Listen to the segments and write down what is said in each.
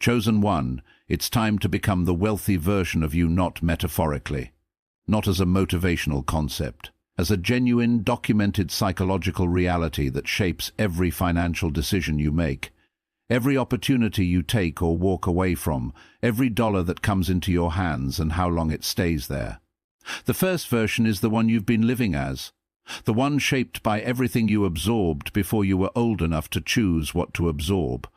Chosen one, it's time to become the wealthy version of you, not metaphorically, not as a motivational concept, as a genuine, documented psychological reality that shapes every financial decision you make, every opportunity you take or walk away from, every dollar that comes into your hands and how long it stays there. The first version is the one you've been living as, the one shaped by everything you absorbed before you were old enough to choose what to absorb,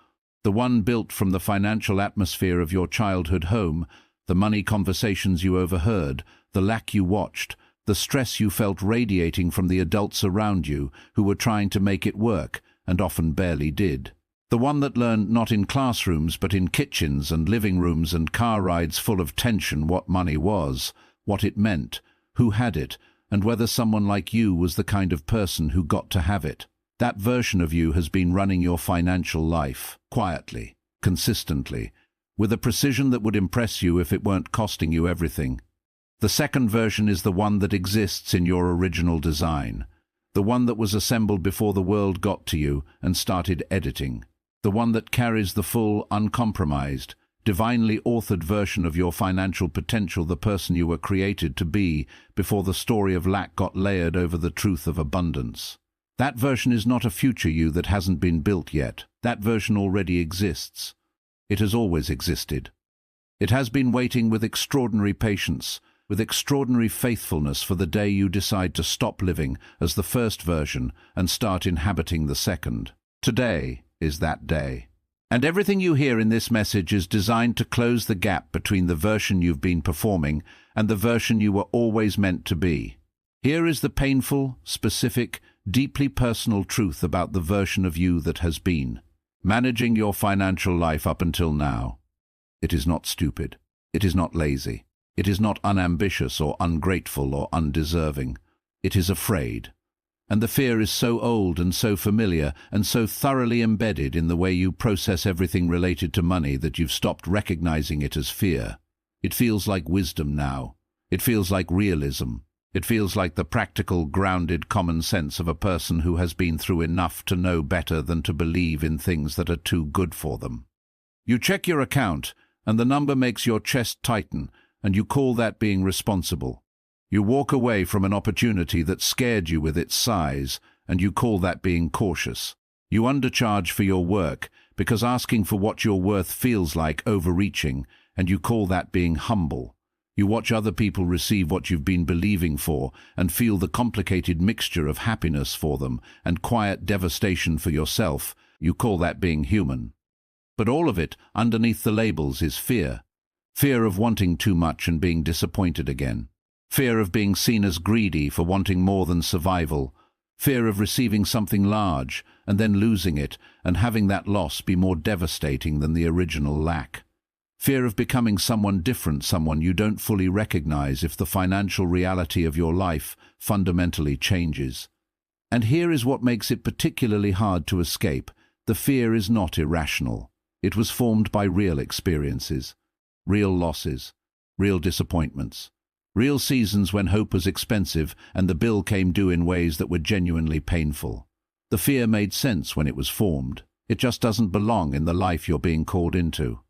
the one built from the financial atmosphere of your childhood home, the money conversations you overheard, the lack you watched, the stress you felt radiating from the adults around you who were trying to make it work and often barely did. The one that learned not in classrooms but in kitchens and living rooms and car rides full of tension what money was, what it meant, who had it, and whether someone like you was the kind of person who got to have it. That version of you has been running your financial life, quietly, consistently, with a precision that would impress you if it weren't costing you everything. The second version is the one that exists in your original design, the one that was assembled before the world got to you and started editing, the one that carries the full, uncompromised, divinely authored version of your financial potential, the person you were created to be before the story of lack got layered over the truth of abundance. That version is not a future you that hasn't been built yet. That version already exists. It has always existed. It has been waiting with extraordinary patience, with extraordinary faithfulness for the day you decide to stop living as the first version and start inhabiting the second. Today is that day. And everything you hear in this message is designed to close the gap between the version you've been performing and the version you were always meant to be. Here is the painful, specific, deeply personal truth about the version of you that has been. Managing your financial life up until now. It is not stupid. It is not lazy. It is not unambitious or ungrateful or undeserving. It is afraid. And the fear is so old and so familiar and so thoroughly embedded in the way you process everything related to money that you've stopped recognizing it as fear. It feels like wisdom now. It feels like realism. It feels like the practical, grounded common sense of a person who has been through enough to know better than to believe in things that are too good for them. You check your account, and the number makes your chest tighten, and you call that being responsible. You walk away from an opportunity that scared you with its size, and you call that being cautious. You undercharge for your work, because asking for what you're worth feels like overreaching, and you call that being humble. You watch other people receive what you've been believing for and feel the complicated mixture of happiness for them and quiet devastation for yourself. You call that being human. But all of it, underneath the labels, is fear. Fear of wanting too much and being disappointed again. Fear of being seen as greedy for wanting more than survival. Fear of receiving something large and then losing it and having that loss be more devastating than the original lack. Fear of becoming someone different, someone you don't fully recognize if the financial reality of your life fundamentally changes. And here is what makes it particularly hard to escape. The fear is not irrational. It was formed by real experiences, real losses, real disappointments, real seasons when hope was expensive and the bill came due in ways that were genuinely painful. The fear made sense when it was formed. It just doesn't belong in the life you're being called into.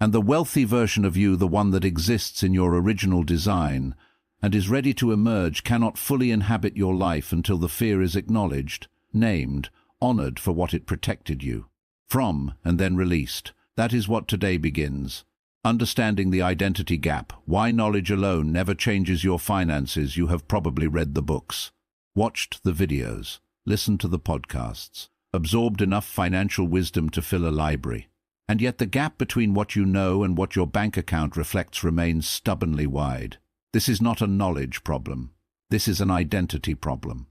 And the wealthy version of you, the one that exists in your original design and is ready to emerge, cannot fully inhabit your life until the fear is acknowledged, named, honored for what it protected you from, and then released. That is what today begins. Understanding the identity gap, why knowledge alone never changes your finances. You have probably read the books, watched the videos, listened to the podcasts, absorbed enough financial wisdom to fill a library. And yet the gap between what you know and what your bank account reflects remains stubbornly wide. This is not a knowledge problem. This is an identity problem.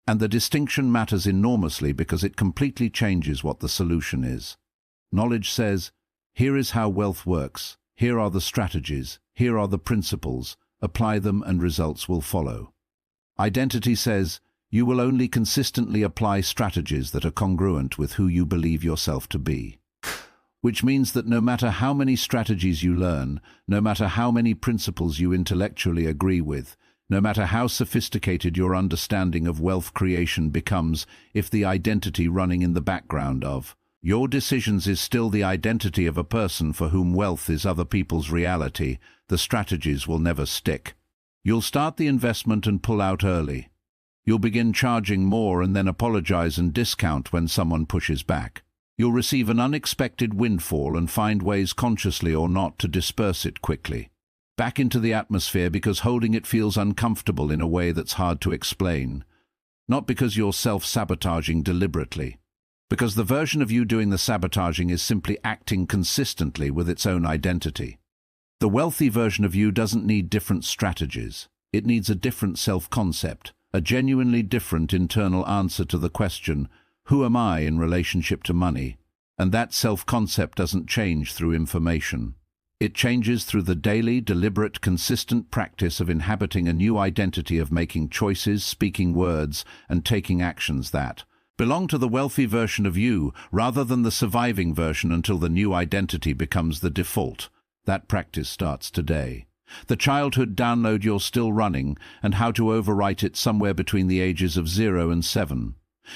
And the distinction matters enormously because it completely changes what the solution is. Knowledge says, here is how wealth works. Here are the strategies. Here are the principles. Apply them and results will follow. Identity says, you will only consistently apply strategies that are congruent with who you believe yourself to be. Which means that no matter how many strategies you learn, no matter how many principles you intellectually agree with, no matter how sophisticated your understanding of wealth creation becomes, if the identity running in the background of Your decisions is still the identity of a person for whom wealth is other people's reality. The strategies will never stick. You'll start the investment and pull out early. You'll begin charging more and then apologize and discount when someone pushes back. You'll receive an unexpected windfall and find ways, consciously or not, to disperse it quickly. Back into the atmosphere because holding it feels uncomfortable in a way that's hard to explain. Not because you're self-sabotaging deliberately. Because the version of you doing the sabotaging is simply acting consistently with its own identity. The wealthy version of you doesn't need different strategies. It needs a different self-concept, a genuinely different internal answer to the question, who am I in relationship to money? And that self-concept doesn't change through information. It changes through the daily, deliberate, consistent practice of inhabiting a new identity, of making choices, speaking words, and taking actions that belong to the wealthy version of you, rather than the surviving version, until the new identity becomes the default. That practice starts today. The childhood download you're still running, and how to overwrite it somewhere between the ages of 0 and 7.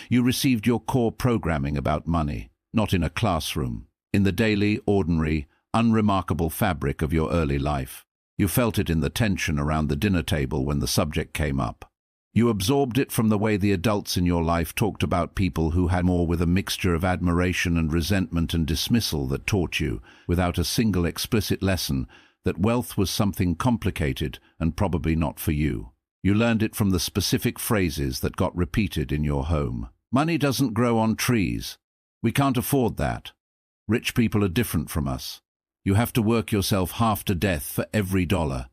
You received your core programming about money, not in a classroom, in the daily, ordinary, unremarkable fabric of your early life. You felt it in the tension around the dinner table when the subject came up. You absorbed it from the way the adults in your life talked about people who had more, with a mixture of admiration and resentment and dismissal that taught you, without a single explicit lesson, that wealth was something complicated and probably not for you. You learned it from the specific phrases that got repeated in your home. Money doesn't grow on trees. We can't afford that. Rich people are different from us. You have to work yourself half to death for every dollar.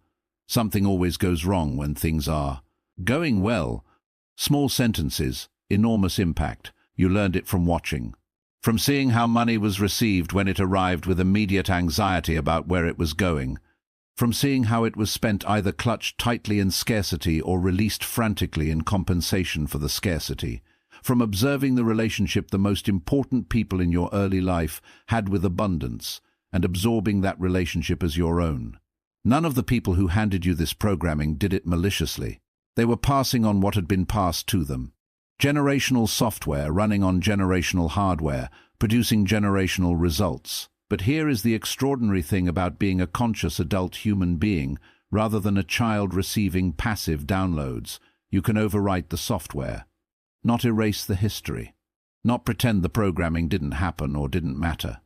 Something always goes wrong when things are going well. Small sentences, enormous impact. You learned it from watching. From seeing how money was received when it arrived with immediate anxiety about where it was going. From seeing how it was spent, either clutched tightly in scarcity or released frantically in compensation for the scarcity. From observing the relationship the most important people in your early life had with abundance, and absorbing that relationship as your own. None of the people who handed you this programming did it maliciously. They were passing on what had been passed to them. Generational software running on generational hardware, producing generational results. But here is the extraordinary thing about being a conscious adult human being, rather than a child receiving passive downloads. You can overwrite the software, not erase the history, not pretend the programming didn't happen or didn't matter,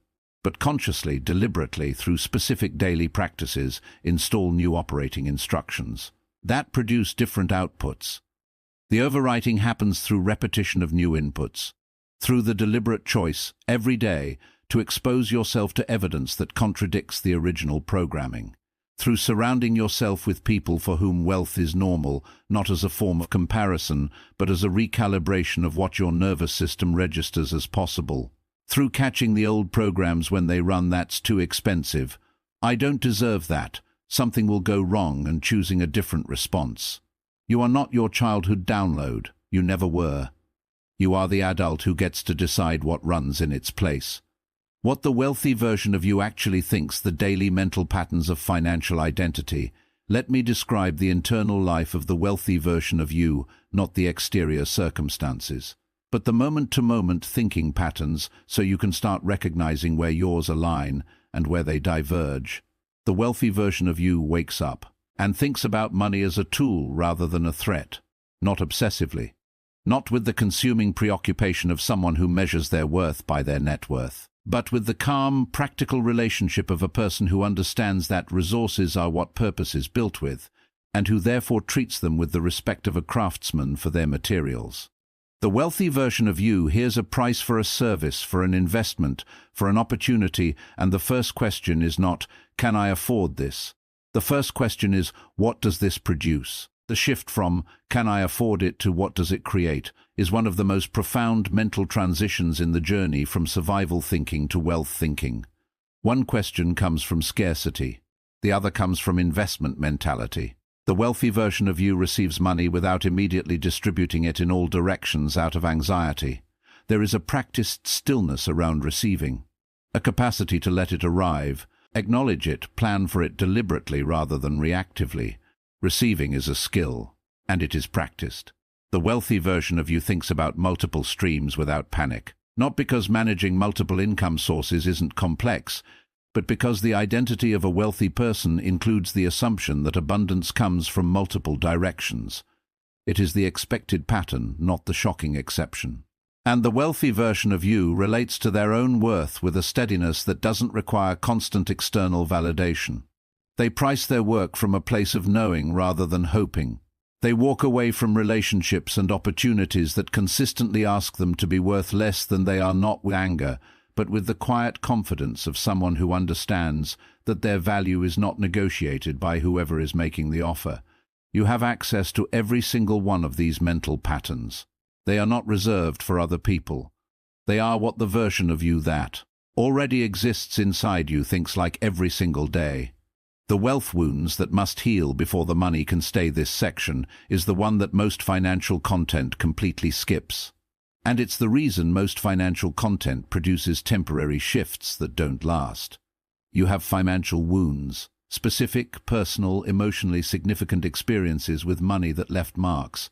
but consciously, deliberately, through specific daily practices, install new operating instructions that produce different outputs. The overwriting happens through repetition of new inputs, through the deliberate choice, every day, to expose yourself to evidence that contradicts the original programming, through surrounding yourself with people for whom wealth is normal, not as a form of comparison, but as a recalibration of what your nervous system registers as possible, through catching the old programs when they run, "That's too expensive," "I don't deserve that," "Something will go wrong," and choosing a different response. You are not your childhood download. You never were. You are the adult who gets to decide what runs in its place. What the wealthy version of you actually thinks, the daily mental patterns of financial identity. Let me describe the internal life of the wealthy version of you, not the exterior circumstances, but the moment-to-moment thinking patterns, so you can start recognizing where yours align and where they diverge. The wealthy version of you wakes up and thinks about money as a tool rather than a threat, not obsessively, not with the consuming preoccupation of someone who measures their worth by their net worth, but with the calm, practical relationship of a person who understands that resources are what purpose is built with, and who therefore treats them with the respect of a craftsman for their materials. The wealthy version of you hears a price for a service, for an investment, for an opportunity, and the first question is not, "Can I afford this?" The first question is, "What does this produce?" The shift from, "Can I afford it?" to "What does it create?" is one of the most profound mental transitions in the journey from survival thinking to wealth thinking. One question comes from scarcity. The other comes from investment mentality. The wealthy version of you receives money without immediately distributing it in all directions out of anxiety. There is a practiced stillness around receiving, a capacity to let it arrive, acknowledge it, plan for it deliberately rather than reactively. Receiving is a skill, and it is practiced. The wealthy version of you thinks about multiple streams without panic. Not because managing multiple income sources isn't complex, but because the identity of a wealthy person includes the assumption that abundance comes from multiple directions. It is the expected pattern, not the shocking exception. And the wealthy version of you relates to their own worth with a steadiness that doesn't require constant external validation. They price their work from a place of knowing rather than hoping. They walk away from relationships and opportunities that consistently ask them to be worth less than they are, not with anger, but with the quiet confidence of someone who understands that their value is not negotiated by whoever is making the offer. You have access to every single one of these mental patterns. They are not reserved for other people. They are what the version of you that already exists inside you thinks like every single day. The wealth wounds that must heal before the money can stay. This section is the one that most financial content completely skips. And it's the reason most financial content produces temporary shifts that don't last. You have financial wounds, specific, personal, emotionally significant experiences with money that left marks.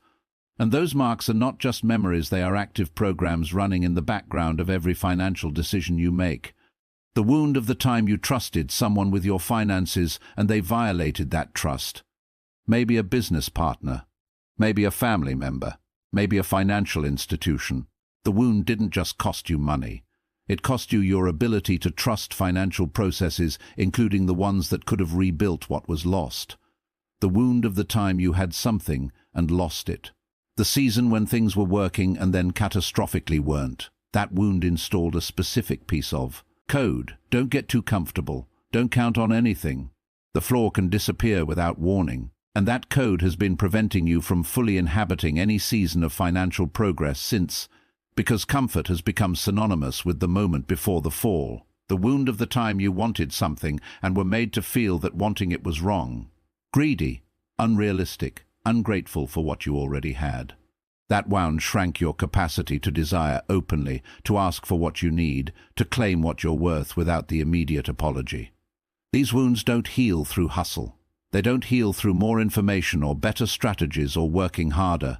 And those marks are not just memories, they are active programs running in the background of every financial decision you make. The wound of the time you trusted someone with your finances and they violated that trust. Maybe a business partner, maybe a family member, maybe a financial institution. The wound didn't just cost you money. It cost you your ability to trust financial processes, including the ones that could have rebuilt what was lost. The wound of the time you had something and lost it. The season when things were working and then catastrophically weren't. That wound installed a specific piece of code. Don't get too comfortable. Don't count on anything. The floor can disappear without warning. And that code has been preventing you from fully inhabiting any season of financial progress since, because comfort has become synonymous with the moment before the fall. The wound of the time you wanted something and were made to feel that wanting it was wrong. Greedy, unrealistic, ungrateful for what you already had. That wound shrank your capacity to desire openly, to ask for what you need, to claim what you're worth without the immediate apology. These wounds don't heal through hustle. They don't heal through more information or better strategies or working harder.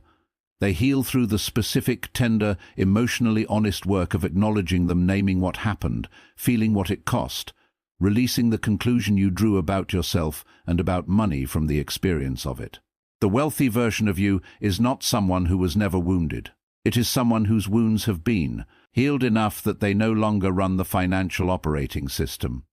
They heal through the specific, tender, emotionally honest work of acknowledging them, naming what happened, feeling what it cost, releasing the conclusion you drew about yourself and about money from the experience of it. The wealthy version of you is not someone who was never wounded. It is someone whose wounds have been healed enough that they no longer run the financial operating system.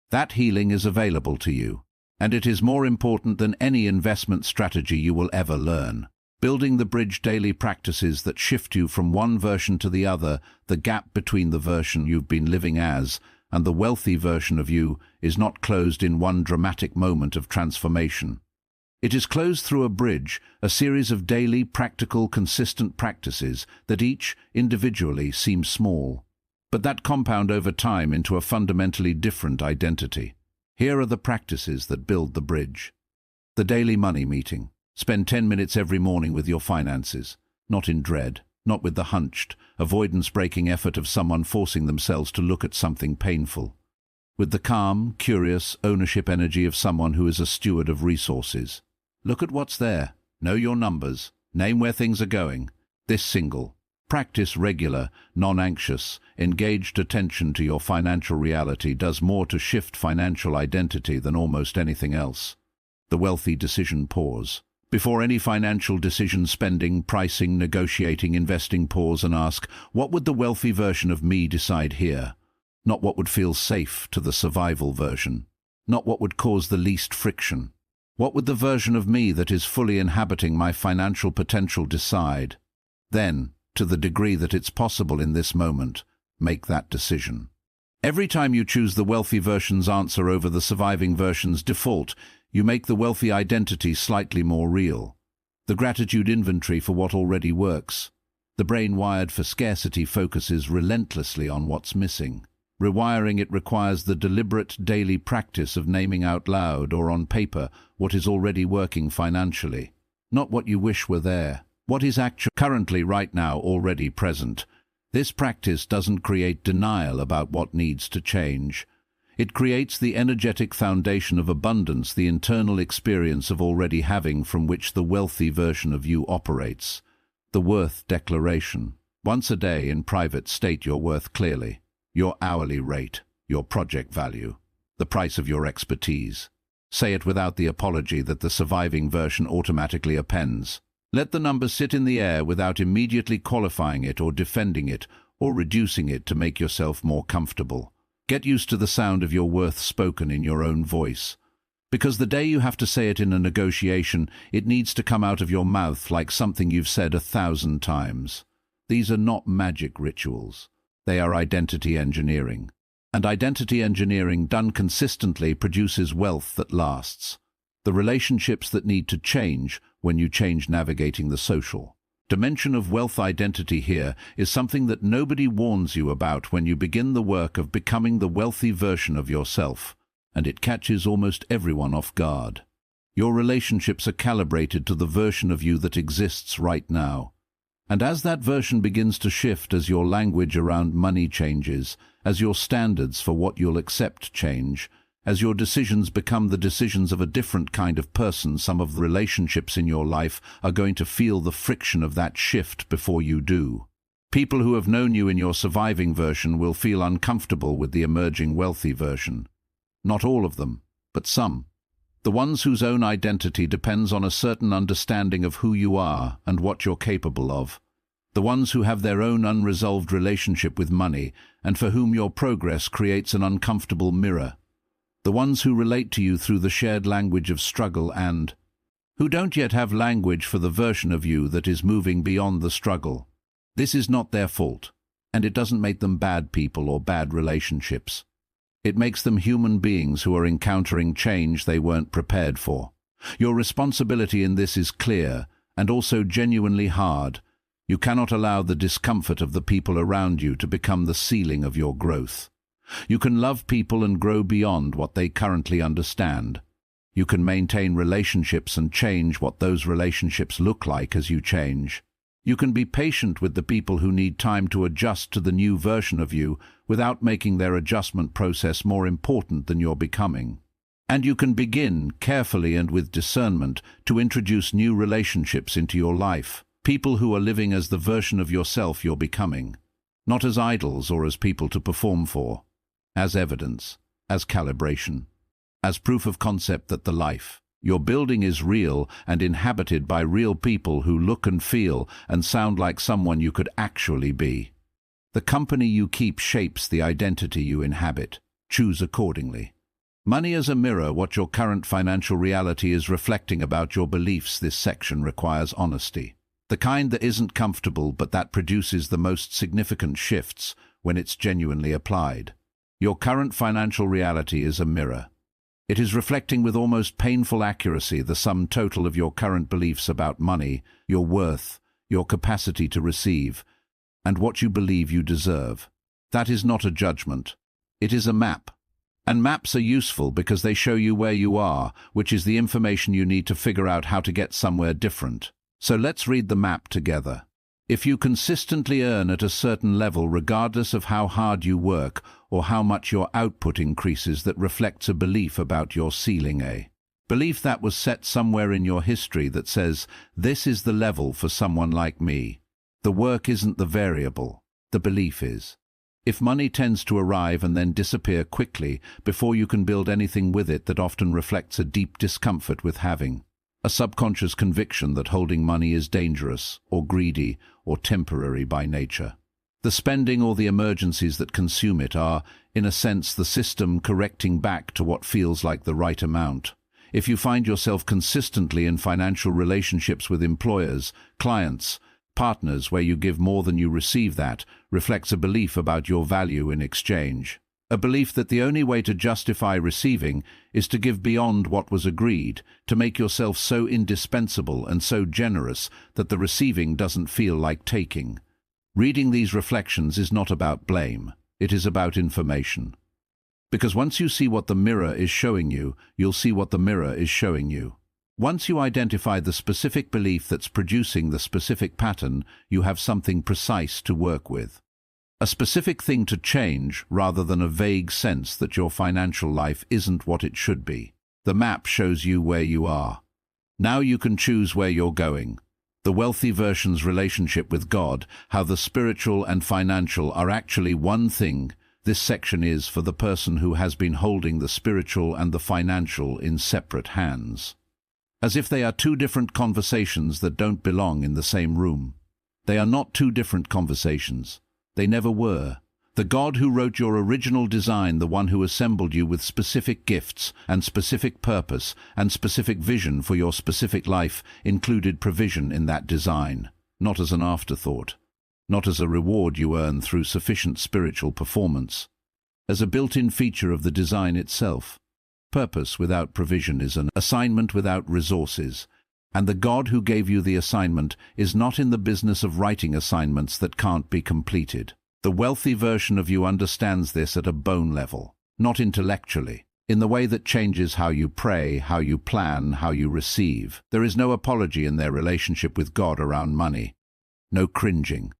That healing is available to you, and it is more important than any investment strategy you will ever learn. Building the bridge daily practices that shift you from one version to the other, the gap between the version you've been living as and the wealthy version of you is not closed in one dramatic moment of transformation. It is closed through a bridge, a series of daily, practical, consistent practices that each, individually, seem small, but that compound over time into a fundamentally different identity. Here are the practices that build the bridge. The daily money meeting. Spend 10 minutes every morning with your finances, not in dread, not with the hunched, avoidance-breaking effort of someone forcing themselves to look at something painful. With the calm, curious, ownership energy of someone who is a steward of resources. Look at what's there, know your numbers, name where things are going. This single, practice regular, non-anxious, engaged attention to your financial reality does more to shift financial identity than almost anything else. The wealthy decision pause. Before any financial decision, spending, pricing, negotiating, investing, pause and ask, what would the wealthy version of me decide here? Not what would feel safe to the survival version. Not what would cause the least friction. What would the version of me that is fully inhabiting my financial potential decide? Then, to the degree that it's possible in this moment, make that decision. Every time you choose the wealthy version's answer over the surviving version's default, you make the wealthy identity slightly more real. The gratitude inventory for what already works. The brain wired for scarcity focuses relentlessly on what's missing. Rewiring it requires the deliberate daily practice of naming out loud or on paper what is already working financially. Not what you wish were there. What is actually currently right now already present. This practice doesn't create denial about what needs to change. It creates the energetic foundation of abundance, the internal experience of already having from which the wealthy version of you operates. The worth declaration. Once a day in private, state your worth clearly. Your hourly rate, your project value, the price of your expertise. Say it without the apology that the surviving version automatically appends. Let the number sit in the air without immediately qualifying it or defending it or reducing it to make yourself more comfortable. Get used to the sound of your worth spoken in your own voice. Because the day you have to say it in a negotiation, it needs to come out of your mouth like something you've said 1,000 times. These are not magic rituals. They are identity engineering. And identity engineering done consistently produces wealth that lasts. The relationships that need to change when you change navigating the social dimension of wealth. Identity here is something that nobody warns you about when you begin the work of becoming the wealthy version of yourself, and it catches almost everyone off guard. Your relationships are calibrated to the version of you that exists right now. And as that version begins to shift, as your language around money changes, as your standards for what you'll accept change, as your decisions become the decisions of a different kind of person, some of the relationships in your life are going to feel the friction of that shift before you do. People who have known you in your surviving version will feel uncomfortable with the emerging wealthy version. Not all of them, but some. The ones whose own identity depends on a certain understanding of who you are and what you're capable of. The ones who have their own unresolved relationship with money and for whom your progress creates an uncomfortable mirror. The ones who relate to you through the shared language of struggle and who don't yet have language for the version of you that is moving beyond the struggle. This is not their fault, and it doesn't make them bad people or bad relationships. It makes them human beings who are encountering change they weren't prepared for. Your responsibility in this is clear and also genuinely hard. You cannot allow the discomfort of the people around you to become the ceiling of your growth. You can love people and grow beyond what they currently understand. You can maintain relationships and change what those relationships look like as you change. You can be patient with the people who need time to adjust to the new version of you without making their adjustment process more important than your becoming. And you can begin, carefully and with discernment, to introduce new relationships into your life. People who are living as the version of yourself you're becoming. Not as idols or as people to perform for. As evidence, as calibration, as proof of concept that the life you're building is real and inhabited by real people who look and feel and sound like someone you could actually be. The company you keep shapes the identity you inhabit. Choose accordingly. Money as a mirror, what your current financial reality is reflecting about your beliefs. This section requires honesty. The kind that isn't comfortable but that produces the most significant shifts when it's genuinely applied. Your current financial reality is a mirror. It is reflecting with almost painful accuracy the sum total of your current beliefs about money, your worth, your capacity to receive, and what you believe you deserve. That is not a judgment. It is a map. And maps are useful because they show you where you are, which is the information you need to figure out how to get somewhere different. So let's read the map together. If you consistently earn at a certain level regardless of how hard you work or how much your output increases, that reflects a belief about your ceiling, a belief that was set somewhere in your history that says, this is the level for someone like me. The work isn't the variable, the belief is. If money tends to arrive and then disappear quickly before you can build anything with it, that often reflects a deep discomfort with having. A subconscious conviction that holding money is dangerous or greedy or temporary by nature. The spending or the emergencies that consume it are, in a sense, the system correcting back to what feels like the right amount. If you find yourself consistently in financial relationships with employers, clients, partners where you give more than you receive, that reflects a belief about your value in exchange. A belief that the only way to justify receiving is to give beyond what was agreed, to make yourself so indispensable and so generous that the receiving doesn't feel like taking. Reading these reflections is not about blame, it is about information. Because once you see what the mirror is showing you, you'll see what the mirror is showing you. Once you identify the specific belief that's producing the specific pattern, you have something precise to work with. A specific thing to change rather than a vague sense that your financial life isn't what it should be. The map shows you where you are. Now you can choose where you're going. The wealthy version's relationship with God, how the spiritual and financial are actually one thing. This section is for the person who has been holding the spiritual and the financial in separate hands, as if they are two different conversations that don't belong in the same room. They are not two different conversations. They never were. The God who wrote your original design, the one who assembled you with specific gifts and specific purpose and specific vision for your specific life, included provision in that design, not as an afterthought, not as a reward you earn through sufficient spiritual performance, as a built-in feature of the design itself. Purpose without provision is an assignment without resources, and the God who gave you the assignment is not in the business of writing assignments that can't be completed. The wealthy version of you understands this at a bone level, not intellectually, in the way that changes how you pray, how you plan, how you receive. There is no apology in their relationship with God around money, no cringing,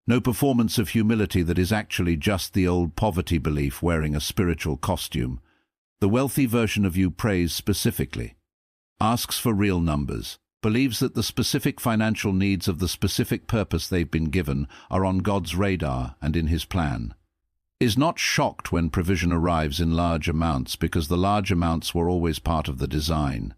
no performance of humility that is actually just the old poverty belief wearing a spiritual costume. The wealthy version of you prays specifically, asks for real numbers, believes that the specific financial needs of the specific purpose they've been given are on God's radar and in His plan, is not shocked when provision arrives in large amounts because the large amounts were always part of the design.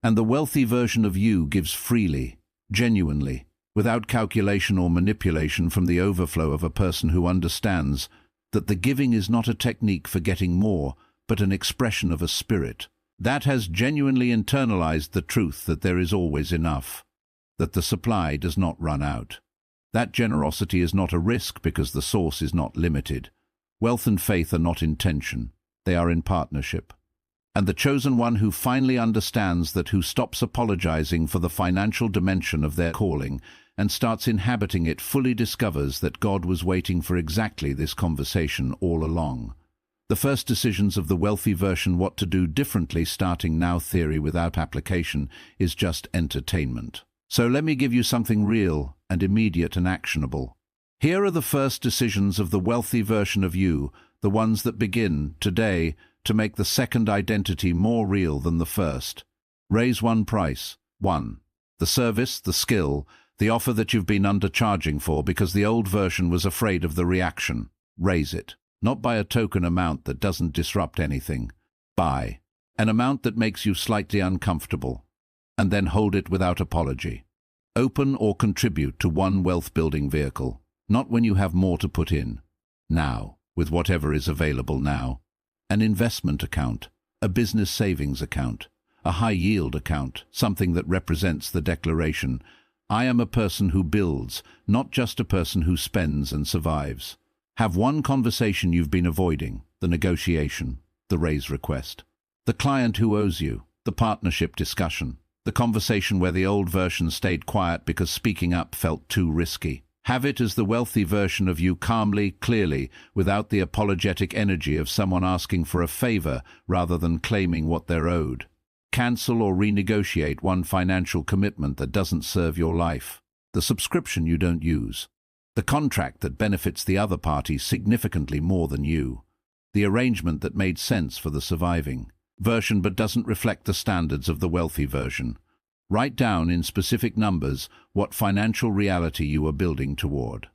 And the wealthy version of you gives freely, genuinely, without calculation or manipulation, from the overflow of a person who understands that the giving is not a technique for getting more, but an expression of a spirit that has genuinely internalized the truth that there is always enough, that the supply does not run out. That generosity is not a risk because the source is not limited. Wealth and faith are not in tension, they are in partnership. And the chosen one who finally understands that, who stops apologizing for the financial dimension of their calling and starts inhabiting it, fully discovers that God was waiting for exactly this conversation all along. The first decisions of the wealthy version, what to do differently starting now theory without application, is just entertainment. So let me give you something real and immediate and actionable. Here are the first decisions of the wealthy version of you, the ones that begin today to make the second identity more real than the first. Raise one price. 1. The service, the skill, the offer that you've been undercharging for because the old version was afraid of the reaction. Raise it. Not by a token amount that doesn't disrupt anything. By an amount that makes you slightly uncomfortable. And then hold it without apology. Open or contribute to one wealth-building vehicle. Not when you have more to put in. Now, with whatever is available now. An investment account, a business savings account, a high-yield account, something that represents the declaration, I am a person who builds, not just a person who spends and survives. Have one conversation you've been avoiding, the negotiation, the raise request, the client who owes you, the partnership discussion, the conversation where the old version stayed quiet because speaking up felt too risky. Have it as the wealthy version of you, calmly, clearly, without the apologetic energy of someone asking for a favor rather than claiming what they're owed. Cancel or renegotiate one financial commitment that doesn't serve your life, the subscription you don't use, the contract that benefits the other party significantly more than you, the arrangement that made sense for the surviving version but doesn't reflect the standards of the wealthy version. Write down in specific numbers what financial reality you are building toward.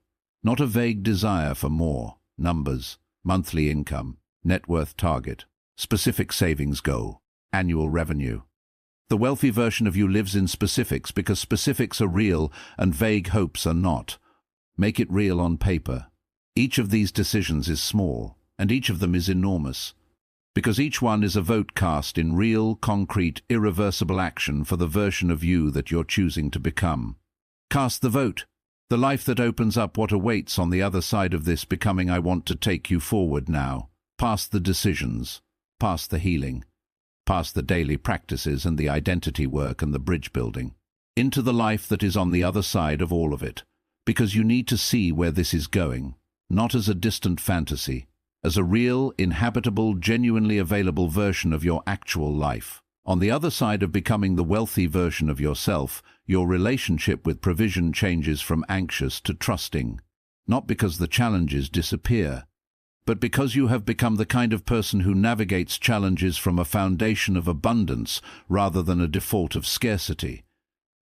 Not a vague desire for more. Numbers, monthly income, net worth target, specific savings goal, annual revenue. The wealthy version of you lives in specifics because specifics are real and vague hopes are not. Make it real on paper. Each of these decisions is small, and each of them is enormous, because each one is a vote cast in real, concrete, irreversible action for the version of you that you're choosing to become. Cast the vote, the life that opens up what awaits on the other side of this becoming. I want to take you forward now, past the decisions, past the healing, past the daily practices and the identity work and the bridge building, into the life that is on the other side of all of it. Because you need to see where this is going, not as a distant fantasy, as a real, inhabitable, genuinely available version of your actual life. On the other side of becoming the wealthy version of yourself, your relationship with provision changes from anxious to trusting, not because the challenges disappear, but because you have become the kind of person who navigates challenges from a foundation of abundance rather than a default of scarcity.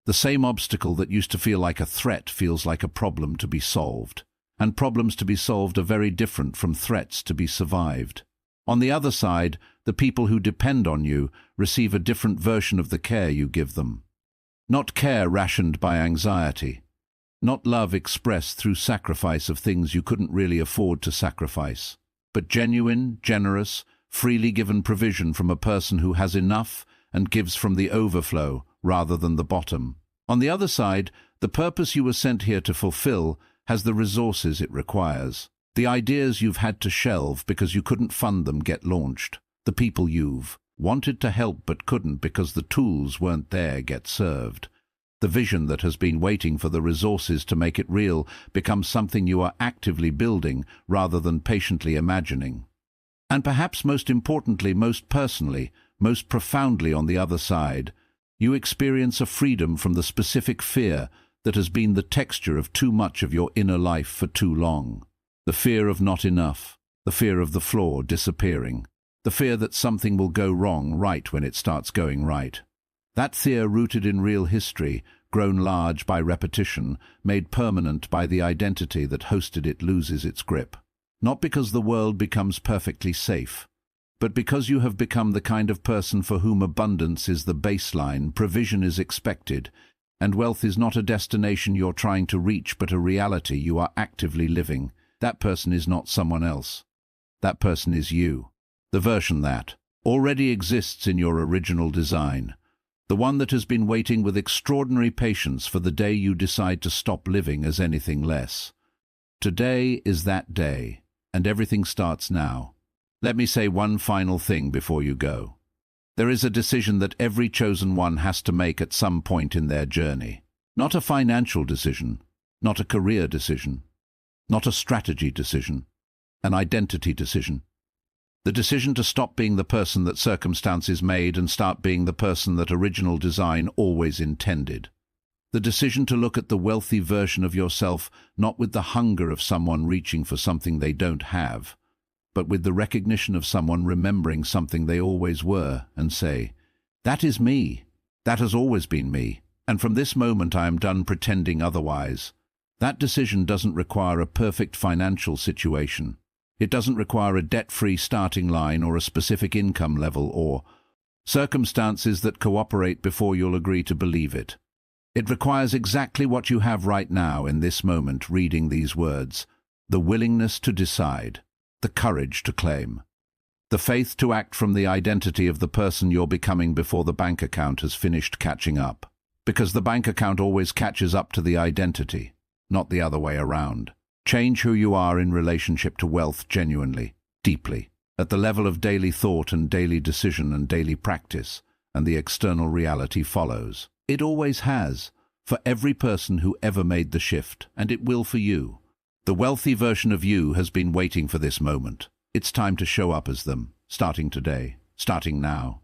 The same obstacle that used to feel like a threat feels like a problem to be solved. And problems to be solved are very different from threats to be survived. On the other side, the people who depend on you receive a different version of the care you give them. Not care rationed by anxiety. Not love expressed through sacrifice of things you couldn't really afford to sacrifice. But genuine, generous, freely given provision from a person who has enough and gives from the overflow rather than the bottom. On the other side, the purpose you were sent here to fulfill has the resources it requires. The ideas you've had to shelve because you couldn't fund them get launched. The people you've wanted to help but couldn't because the tools weren't there get served. The vision that has been waiting for the resources to make it real becomes something you are actively building rather than patiently imagining. And perhaps most importantly, most personally, most profoundly on the other side, you experience a freedom from the specific fear that has been the texture of too much of your inner life for too long. The fear of not enough, the fear of the flaw disappearing, the fear that something will go wrong right when it starts going right. That fear rooted in real history, grown large by repetition, made permanent by the identity that hosted it loses its grip. Not because the world becomes perfectly safe, but because you have become the kind of person for whom abundance is the baseline, provision is expected, and wealth is not a destination you're trying to reach but a reality you are actively living. That person is not someone else. That person is you. The version that already exists in your original design. The one that has been waiting with extraordinary patience for the day you decide to stop living as anything less. Today is that day, and everything starts now. Let me say one final thing before you go. There is a decision that every chosen one has to make at some point in their journey. Not a financial decision, not a career decision, not a strategy decision, an identity decision. The decision to stop being the person that circumstances made and start being the person that original design always intended. The decision to look at the wealthy version of yourself not with the hunger of someone reaching for something they don't have, but with the recognition of someone remembering something they always were and say, "That is me. That has always been me. And from this moment I am done pretending otherwise." That decision doesn't require a perfect financial situation. It doesn't require a debt-free starting line or a specific income level or circumstances that cooperate before you'll agree to believe it. It requires exactly what you have right now in this moment reading these words: the willingness to decide, the courage to claim, the faith to act from the identity of the person you're becoming before the bank account has finished catching up. Because the bank account always catches up to the identity, not the other way around. Change who you are in relationship to wealth genuinely, deeply, at the level of daily thought and daily decision and daily practice, and the external reality follows. It always has, for every person who ever made the shift, and it will for you. The wealthy version of you has been waiting for this moment. It's time to show up as them, starting today, starting now.